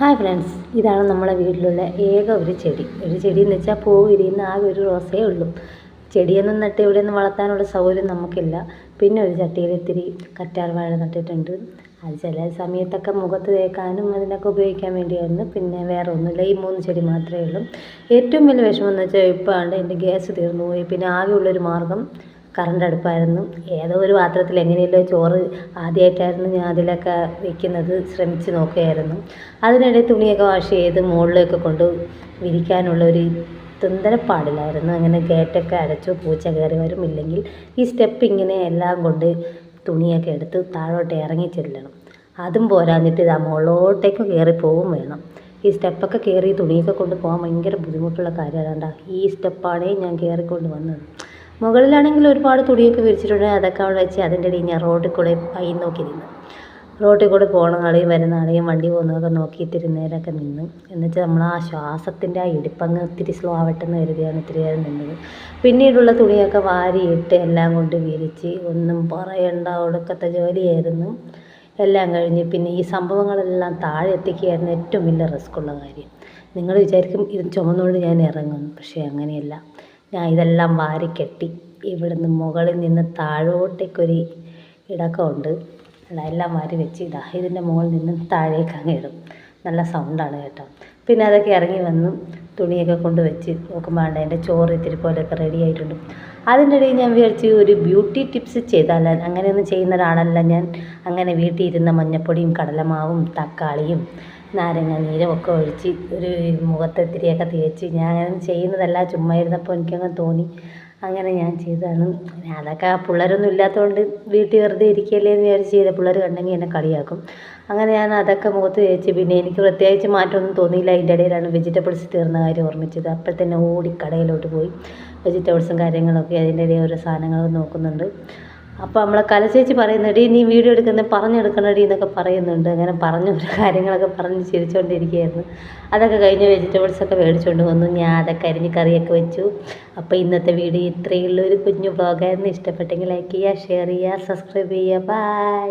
Hi friends, ഇതാണ് നമ്മളെ വീട്ടിലുള്ള ഏക ഒരു ചെടി. ഒരു ചെടി എന്ന് വെച്ചാൽ പൂ വിരിയുന്ന ആകെ ഒരു റോസേ ഉള്ളൂ. ചെടിയൊന്നും നട്ട് ഇവിടെയൊന്നും വളർത്താനുള്ള സൗകര്യം നമുക്കില്ല. പിന്നെ ഒരു ചട്ടിയിൽ ഇത്തിരി കറ്റാർ വാഴ നട്ടിട്ടുണ്ട്. അത് ചില സമയത്തൊക്കെ മുഖത്ത് തേക്കാനും അതിനൊക്കെ ഉപയോഗിക്കാൻ വേണ്ടിയായിരുന്നു. പിന്നെ വേറെ ഒന്നുമില്ല, ഈ 3 ചെടി മാത്രമേ ഉള്ളൂ. ഏറ്റവും വലിയ വിഷമം എന്ന് വെച്ചാൽ ഇപ്പോൾ ആണ്ട് എൻ്റെ ഗ്യാസ് തീർന്നു പോയി. പിന്നെ ആകെയുള്ളൊരു മാർഗ്ഗം കറണ്ട് അടുപ്പായിരുന്നു. ഏതോ ഒരു പാത്രത്തിൽ എങ്ങനെയല്ലോ ചോറ് ആദ്യമായിട്ടായിരുന്നു ഞാൻ അതിലൊക്കെ വയ്ക്കുന്നത്, ശ്രമിച്ച് നോക്കുകയായിരുന്നു. അതിനിടെ തുണിയൊക്കെ വാഷ് ചെയ്ത് മുകളിലേക്ക് കൊണ്ട് വിരിക്കാനുള്ളൊരു തുന്തരപ്പാടിലായിരുന്നു. അങ്ങനെ ഗേറ്റൊക്കെ അടച്ചു, പൂച്ച കയറി വരും. ഇല്ലെങ്കിൽ ഈ സ്റ്റെപ്പ് ഇങ്ങനെ എല്ലാം കൊണ്ട് തുണിയൊക്കെ എടുത്ത് താഴോട്ട് ഇറങ്ങി ചെല്ലണം. അതും പോരാഞ്ഞിട്ട് ഇതാ മുകളിലോട്ടേക്ക് കയറി പോവും വേണം. ഈ സ്റ്റെപ്പൊക്കെ കയറി തുണിയൊക്കെ കൊണ്ട് പോകാൻ ഭയങ്കര ബുദ്ധിമുട്ടുള്ള കാര്യമാണ്. ഈ സ്റ്റെപ്പാണേ ഞാൻ കയറിക്കൊണ്ട് വന്നത്. മുകളിലാണെങ്കിൽ ഒരുപാട് തുണിയൊക്കെ വിരിച്ചിട്ടുണ്ട്. അതൊക്കെ അവിടെ വെച്ച് അതിൻ്റെ ഇടയിൽ ഞാൻ റോഡിൽ കൂടെ പൈ നോക്കി നിന്ന്. റോഡിൽ കൂടെ പോകണ ആളെയും വരുന്ന ആളെയും വണ്ടി പോകുന്നതൊക്കെ നോക്കി ഇത്തിരി നേരമൊക്കെ നിന്ന്. എന്നുവെച്ചാൽ നമ്മൾ ആ ശ്വാസത്തിൻ്റെ ആ ഇടിപ്പങ്ങ് ഇത്തിരി സ്ലോ ആവട്ടെ എന്ന് കരുതിയാണ് ഇത്തിരി നേരം നിന്നത്. പിന്നീടുള്ള തുണിയൊക്കെ വാരിയിട്ട് എല്ലാം കൊണ്ട് വിരിച്ച് ഒന്നും പറയണ്ട, ഒടുക്കത്തെ ജോലിയായിരുന്നു. എല്ലാം കഴിഞ്ഞ് പിന്നെ ഈ സംഭവങ്ങളെല്ലാം താഴെ എത്തിക്കുകയായിരുന്നു ഏറ്റവും വലിയ റിസ്ക്കുള്ള കാര്യം. നിങ്ങൾ വിചാരിക്കും ഇത് ചുമന്നുകൊണ്ട് ഞാൻ ഇറങ്ങുന്നു, പക്ഷേ അങ്ങനെയല്ല. ഞാൻ ഇതെല്ലാം വാരിക്കെട്ടി ഇവിടുന്ന് മുകളിൽ നിന്ന് താഴോട്ടേക്കൊരു ഇടക്കമുണ്ട്. എല്ലാം വാരി വെച്ച് ഇതിൻ്റെ മുകളിൽ നിന്ന് താഴേക്ക് അങ്ങ് ഇടും. നല്ല സൗണ്ടാണ് കേട്ടോ. പിന്നെ അതൊക്കെ ഇറങ്ങി വന്നു തുണിയൊക്കെ കൊണ്ട് വെച്ച് നോക്കുമ്പോൾ വേണ്ട എൻ്റെ ചോറ് ഇത്തിരി പോലെയൊക്കെ റെഡി ആയിട്ടുണ്ട്. അതിൻ്റെ ഇടയിൽ ഞാൻ വിചാരിച്ച് ഒരു ബ്യൂട്ടി ടിപ്സ് ചെയ്താൽ, അങ്ങനെയൊന്നും ചെയ്യുന്ന ഒരാളല്ല ഞാൻ. അങ്ങനെ വീട്ടിൽ ഇരുന്ന മഞ്ഞപ്പൊടിയും കടലമാവും തക്കാളിയും നാരങ്ങ നീരും ഒക്കെ ഒഴിച്ച് ഒരു മുഖത്ത് ഇത്തിരിയൊക്കെ തേച്ച്, ഞാൻ അങ്ങനെ ചെയ്യുന്നതല്ല, ചുമ്മാ ഇരുന്നപ്പോൾ എനിക്കങ്ങ് തോന്നി, അങ്ങനെ ഞാൻ ചെയ്തതാണ്. അതൊക്കെ പിള്ളേരൊന്നും ഇല്ലാത്തതുകൊണ്ട് വീട്ടിൽ വെറുതെ ഇരിക്കുകയല്ലേ എന്ന് വിചാരിച്ച് ചെയ്ത. പിള്ളേർ കണ്ടെങ്കിൽ എന്നെ കളിയാക്കും. അങ്ങനെ ഞാൻ അതൊക്കെ മുഖത്ത് തേച്ച്. പിന്നെ എനിക്ക് പ്രത്യേകിച്ച് മാറ്റമൊന്നും തോന്നിയില്ല. അതിൻ്റെ ഇടയിലാണ് വെജിറ്റബിൾസ് തീർന്ന കാര്യം ഓർമ്മിച്ചത്. അപ്പോൾ തന്നെ ഓടി കടയിലോട്ട് പോയി വെജിറ്റബിൾസും കാര്യങ്ങളൊക്കെ അതിൻ്റെ ഇടയിൽ ഓരോ സാധനങ്ങൾ നോക്കുന്നുണ്ട്. അപ്പോൾ നമ്മളെ കലച്ചേച്ചി പറയുന്നുണ്ട്, നീ വീഡിയോ എടുക്കുന്നത് പറഞ്ഞെടുക്കണടി എന്നൊക്കെ പറയുന്നുണ്ട്. അങ്ങനെ പറഞ്ഞു ഓരോ കാര്യങ്ങളൊക്കെ പറഞ്ഞ് ചിരിച്ചുകൊണ്ടിരിക്കുകയായിരുന്നു. അതൊക്കെ കഴിഞ്ഞ് വെജിറ്റബിൾസൊക്കെ മേടിച്ചുകൊണ്ട് വന്നു. ഞാൻ അതൊക്കെ അരിഞ്ഞ് കറിയൊക്കെ വെച്ചു. അപ്പോൾ ഇന്നത്തെ വീഡിയോ ഇത്രയേ ഉള്ളൂ. ഒരു കുഞ്ഞു വ്ളോഗായിരുന്നു. ഇഷ്ടപ്പെട്ടെങ്കിൽ ലൈക്ക് ചെയ്യുക, ഷെയർ ചെയ്യുക, സബ്സ്ക്രൈബ് ചെയ്യുക. ബൈ.